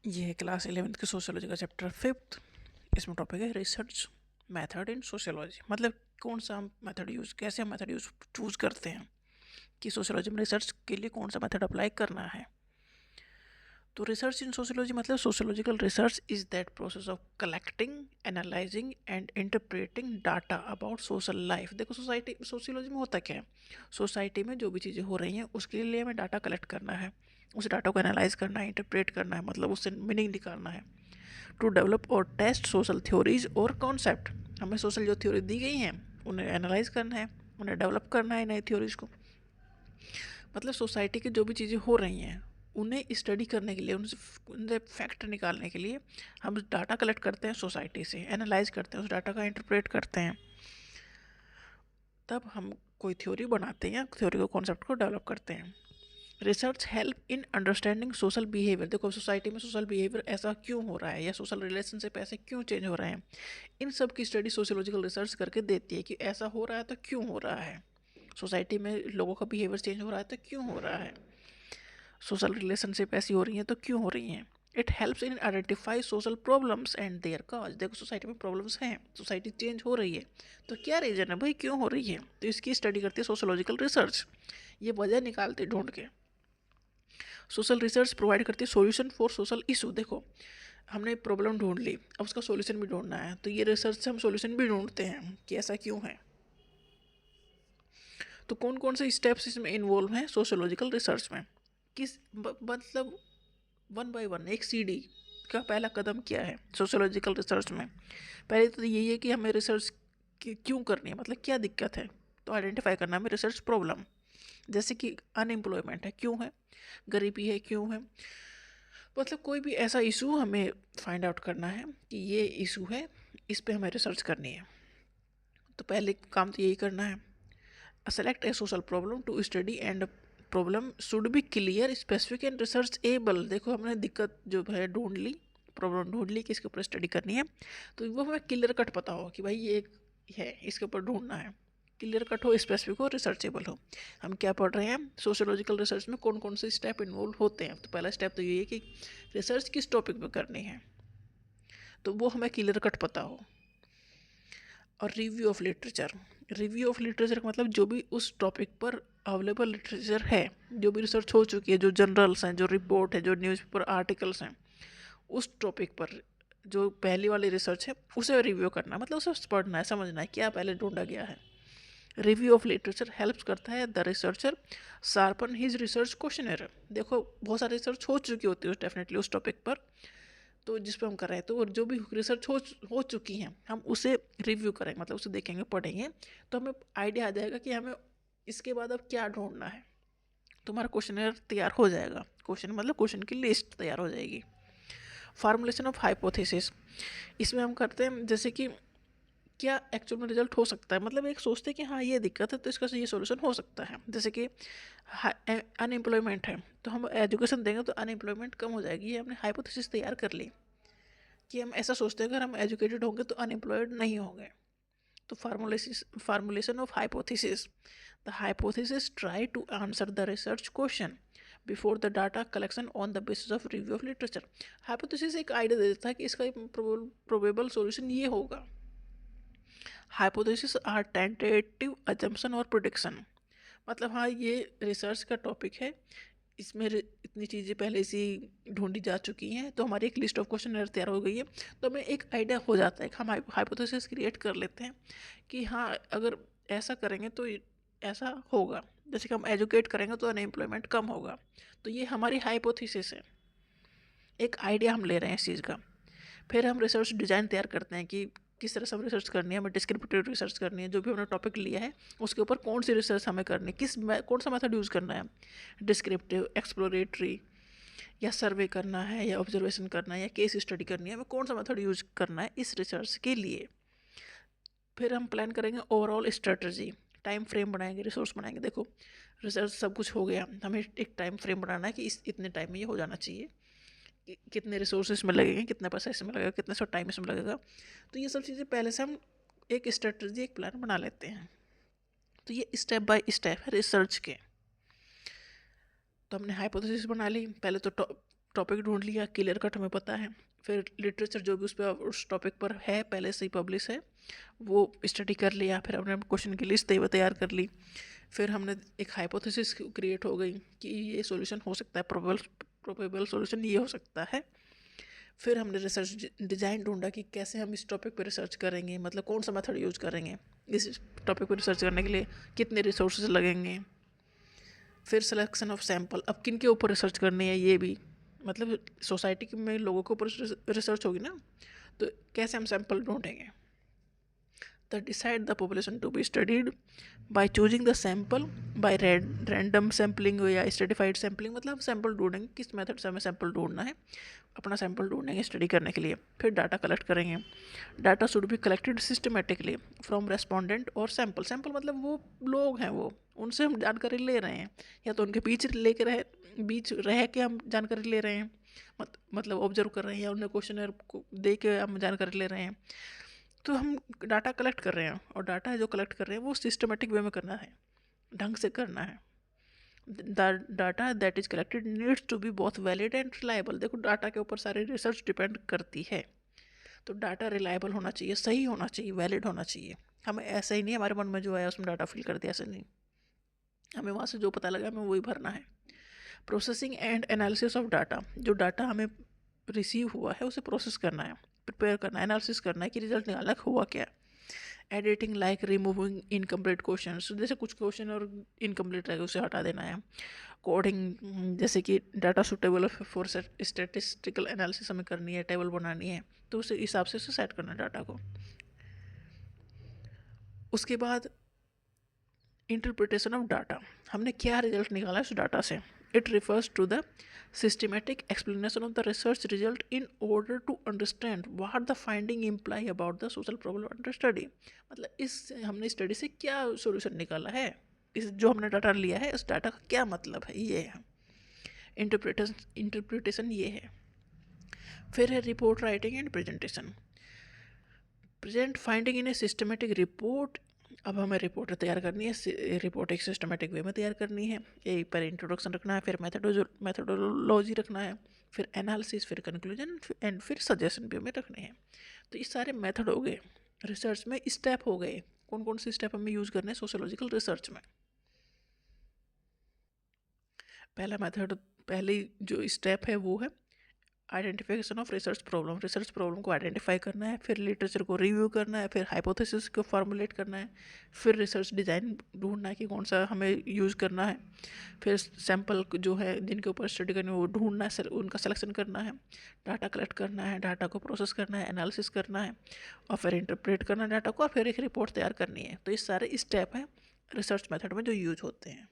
ये है class 11th के सोशियोलॉजी का चैप्टर 5th। इसमें टॉपिक है रिसर्च मेथड इन सोशियोलॉजी। मतलब कौन सा हम मेथड यूज़, कैसे हम मेथड यूज़ चूज़ करते हैं कि सोशियोलॉजी में रिसर्च के लिए कौन सा मेथड अप्लाई करना है। तो रिसर्च इन सोशियोलॉजी मतलब sociological research is that process of collecting, analysing and interpreting data about social life. देखो सोसाइटी, सोशियोलॉजी में होता क्या है, सोसाइटी में जो भी चीज़ें हो रही हैं उसके लिए हमें डाटा कलेक्ट करना है, उस डाटा को एनालाइज करना है, इंटरप्रेट करना है, मतलब उससे मीनिंग निकालना है। टू डेवलप और टेस्ट सोशल थ्योरीज और कॉन्सेप्ट, हमें सोशल जो थ्योरी दी गई हैं उन्हें एनालाइज करना है, उन्हें डेवलप करना है नई थ्योरीज को। मतलब सोसाइटी की जो भी चीज़ें हो रही हैं उन्हें स्टडी करने के लिए, उनसे फैक्ट निकालने के लिए हम डाटा कलेक्ट करते हैं सोसाइटी से, एनालाइज करते हैं, उस डाटा का इंटरप्रेट करते हैं, तब हम कोई थ्योरी बनाते हैं, थ्योरी को, कॉन्सेप्ट को डेवलप करते हैं। Research help in understanding social behaviour. देखो सोसाइटी में सोशल बिहेवियर ऐसा क्यों हो रहा है या सोशल रिलेशनशिप ऐसे क्यों चेंज हो रहे हैं, इन सब की स्टडी सोशियोलॉजिकल रिसर्च करके देती है कि ऐसा हो रहा है तो क्यों हो रहा है, सोसाइटी में लोगों का बिहेवियर चेंज हो रहा है तो क्यों हो रहा है, सोशल रिलेशनशिप ऐसी हो रही हैं तो क्यों हो रही हैं। It helps in identify social problems and their cause. देखो सोसाइटी में प्रॉब्लम्स हैं, सोसाइटी चेंज हो रही है तो क्या रीज़न है भाई, क्यों हो रही है, तो इसकी स्टडी करती है सोशियोलॉजिकल रिसर्च। ये वजह निकालते ढूंढ के। सोशल रिसर्च प्रोवाइड करती है सॉल्यूशन फॉर सोशल इशू। देखो हमने प्रॉब्लम ढूंढ ली, अब उसका सॉल्यूशन भी ढूंढना है, तो ये रिसर्च से हम सॉल्यूशन भी ढूंढते हैं कि ऐसा क्यों है। तो कौन कौन से स्टेप्स इसमें इन्वॉल्व हैं सोशियोलॉजिकल रिसर्च में, किस मतलब वन बाय वन, एक सीडी का पहला कदम क्या है सोशियोलॉजिकल रिसर्च में। पहले तो यही है कि हमें रिसर्च क्यों करनी है, मतलब क्या दिक्कत है, तो आइडेंटिफाई करना है हमें रिसर्च प्रॉब्लम। जैसे कि अनएम्प्लॉयमेंट है, क्यों है, गरीबी है, क्यों है, मतलब कोई भी ऐसा इशू हमें फाइंड आउट करना है कि ये इशू है, इस पे हमें रिसर्च करनी है। तो पहले काम तो यही करना है, select a social problem to study and problem should be clear, specific and researchable. देखो हमने दिक्कत जो है ढूंढ ली, प्रॉब्लम ढूंढ ली कि इसके ऊपर स्टडी करनी है, तो वो हमें क्लियर कट पता हो कि भाई ये एक है, इसके ऊपर ढूंढना है, क्लियर कट हो, स्पेसिफिक हो, रिसर्चेबल हो। हम क्या पढ़ रहे हैं, सोशियोलॉजिकल रिसर्च में कौन कौन से स्टेप इन्वॉल्व होते हैं। तो पहला स्टेप तो ये है कि रिसर्च किस टॉपिक पे करनी है, तो वो हमें क्लियर कट पता हो। और review of literature, review of literature का मतलब जो भी उस टॉपिक पर अवेलेबल लिटरेचर है, जो भी रिसर्च हो चुकी है, जो जर्नल्स हैं, जो रिपोर्ट है, जो न्यूज़पेपर आर्टिकल्स हैं, उस टॉपिक पर जो पहली वाली रिसर्च है उसे रिव्यू करना, मतलब उसे पढ़ना है, समझना है क्या पहले ढूंढा गया है। रिव्यू ऑफ लिटरेचर हेल्प्स करता है the researcher sharpen his research questioner. देखो बहुत सारी रिसर्च हो चुकी होती है डेफिनेटली उस टॉपिक पर, तो जिस पे हम कर रहे हैं, तो जो भी रिसर्च हो चुकी हैं हम उसे रिव्यू करेंगे, मतलब उसे देखेंगे, पढ़ेंगे, तो हमें आइडिया आ जाएगा कि हमें इसके बाद अब क्या ढूंढना है। तो हमारा क्वेश्चनर तैयार हो जाएगा, क्वेश्चन मतलब क्वेश्चन की लिस्ट तैयार हो जाएगी। फार्मुलेशन ऑफ हाइपोथेसिस, इसमें हम करते हैं जैसे कि क्या एक्चुअल में रिजल्ट हो सकता है, मतलब एक सोचते हैं कि हाँ ये दिक्कत है तो इसका ये सोल्यूशन हो सकता है। जैसे कि अनएम्प्लॉयमेंट है तो हम एजुकेशन देंगे तो अनएम्प्लॉयमेंट कम हो जाएगी, ये हमने हाइपोथेसिस तैयार कर ली कि हम ऐसा सोचते हैं अगर हम एजुकेटेड होंगे तो अनएम्प्लॉयड नहीं होंगे। तो formulation of hypothesis, the hypothesis try to answer the research question before the data collection on the basis of review of literature. Hypothesis एक आइडिया दे देता है कि इसका प्रोबेबल सॉल्यूशन ये होगा। हाइपोथेसिस आर टेंटेटिव अजम्पशन और प्रोडिक्शन, मतलब हाँ ये रिसर्च का टॉपिक है, इसमें इतनी चीज़ें पहले से ढूंढी जा चुकी हैं, तो हमारी एक लिस्ट ऑफ क्वेश्चन तैयार हो गई है, तो हमें एक आइडिया हो जाता है कि हम हाइपोथेसिस क्रिएट कर लेते हैं कि हाँ अगर ऐसा करेंगे तो ऐसा होगा। जैसे कि हम एजुकेट करेंगे तो अनएम्प्लॉयमेंट कम होगा, तो ये हमारी हाइपोथेसिस है, एक आइडिया हम ले रहे हैं इस चीज़ का। फिर हम रिसर्च डिज़ाइन तैयार करते हैं कि किस तरह से हम रिसर्च करनी है, हमें डिस्क्रिप्टिव रिसर्च करनी है, जो भी हमने टॉपिक लिया है उसके ऊपर कौन सी रिसर्च हमें करनी है, कौन सा मेथड यूज़ करना है, डिस्क्रिप्टिव, एक्सप्लोरेटरी, या सर्वे करना है, या ऑब्जर्वेशन करना है, या केस स्टडी करनी है, हमें कौन सा मेथड यूज करना है इस रिसर्च के लिए। फिर हम प्लान करेंगे ओवरऑल स्ट्रेटजी, टाइम फ्रेम बनाएंगे, रिसोर्स बनाएंगे। देखो रिसर्च सब कुछ हो गया, हमें एक टाइम फ्रेम बनाना है कि इस इतने टाइम में ये हो जाना चाहिए, कितने रिसोर्स इसमें लगेंगे, कितना पैसा इसमें लगेगा, कितना सा टाइम इसमें लगेगा। तो ये सब चीज़ें पहले से हम एक स्ट्रेटजी, एक प्लान बना लेते हैं। तो ये स्टेप बाय स्टेप है रिसर्च के। तो हमने हाइपोथेसिस बना ली, पहले तो टॉपिक ढूंढ लिया, क्लियर कट हमें पता है। फिर लिटरेचर जो भी उस पर उस टॉपिक पर है पहले से ही पब्लिश है वो स्टडी कर लिया। फिर हमने क्वेश्चन की लिस्ट तैयार कर ली। फिर हमने एक हाइपोथेसिस क्रिएट हो गई कि ये सॉल्यूशन हो सकता है, प्रोबेबल सॉल्यूशन ये हो सकता है। फिर हमने रिसर्च डिज़ाइन ढूंढा कि कैसे हम इस टॉपिक पर रिसर्च करेंगे, मतलब कौन सा मेथड यूज़ करेंगे इस टॉपिक पर रिसर्च करने के लिए, कितने रिसोर्सेज लगेंगे। फिर सिलेक्शन ऑफ सैम्पल, अब किन के ऊपर रिसर्च करनी है ये भी, मतलब सोसाइटी में लोगों के ऊपर रिसर्च होगी ना, तो कैसे हम सैम्पल ढूंढेंगे। तो decide the population to be studied by choosing the sample by random sampling या स्ट्रेटिफाइड सैम्पलिंग, मतलब सैम्पल ढूंढेंगे किस मेथड से हमें सैम्पल ढूंढना है, अपना सैम्पल ढूंढेंगे स्टडी करने के लिए। फिर डाटा कलेक्ट करेंगे। Data should be collected systematically from respondent और सैम्पल। सैम्पल मतलब वो लोग हैं, वो उनसे हम जानकारी ले रहे हैं, या तो उनके बीच रह के हम जानकारी ले रहे हैं, मतलब ऑब्जर्व कर रहे हैं, या उन्हें क्वेश्चनर को दे के हम जानकारी ले रहे हैं। तो हम डाटा कलेक्ट कर रहे हैं, और डाटा जो कलेक्ट कर रहे हैं वो सिस्टमेटिक वे में करना है, ढंग से करना है। The data that is collected needs to be both valid and reliable. देखो डाटा के ऊपर सारी रिसर्च डिपेंड करती है, तो डाटा रिलायबल होना चाहिए, सही होना चाहिए, वैलिड होना चाहिए। हमें ऐसा ही नहीं हमारे मन में जो है उसमें डाटा फिल कर दिया, ऐसा नहीं, हमें वहाँ से जो पता लगा हमें वही भरना है। Processing and analysis of data, जो डाटा हमें रिसीव हुआ है उसे प्रोसेस करना है, प्रिपेयर करना है, एनालिसिस करना है कि रिजल्ट निकाला हुआ क्या। Editing like removing incomplete question, जैसे कुछ क्वेश्चन और इनकम्प्लीट रहेगा उसे हटा देना है। कोडिंग, जैसे कि data suitable for statistical analysis हमें करनी है, टेबल बनानी है, तो उस हिसाब से उसे सेट करना है डाटा को। उसके बाद इंटरप्रिटेशन ऑफ डाटा, हमने क्या रिजल्ट निकाला उस डाटा से। It refers to the systematic explanation of the research result in order to understand what the finding imply about the social problem under study, मतलब इस हमने स्टडी से क्या सोल्यूशन निकाला है, इस जो हमने डाटा लिया है उस डाटा का क्या मतलब है, ये है इंटरप्रिटेशन ये है। फिर है report writing and presentation. Present finding in a systematic report, अब हमें रिपोर्ट तैयार करनी है, रिपोर्ट एक सिस्टमेटिक वे में तैयार करनी है। एक पर इंट्रोडक्शन रखना है, फिर मेथडोलॉजी रखना है, फिर एनालिसिस, फिर कंक्लूजन एंड फिर सजेशन भी हमें रखने हैं। तो ये सारे मेथड हो गए रिसर्च में, स्टेप हो गए, कौन कौन से स्टेप हमें यूज़ करने हैं सोशियोलॉजिकल रिसर्च में। पहला मेथड, पहली जो स्टेप है वो है identification of research problem. Research problem को आइडेंटिफाई करना है, फिर लिटरेचर को रिव्यू करना है, फिर हाइपोथेसिस को फॉर्मुलेट करना है, फिर रिसर्च डिज़ाइन ढूंढना है कि कौन सा हमें यूज़ करना है, फिर सैम्पल जो है जिनके ऊपर स्टडी करनी है वो ढूंढना है, उनका सिलेक्शन करना है, डाटा कलेक्ट करना है, डाटा को प्रोसेस करना है, एनालिसिस करना है, और फिर इंटरप्रेट करना है डाटा को, और फिर एक रिपोर्ट तैयार करनी है। तो ये सारे स्टेप हैं रिसर्च मेथड में जो यूज होते हैं।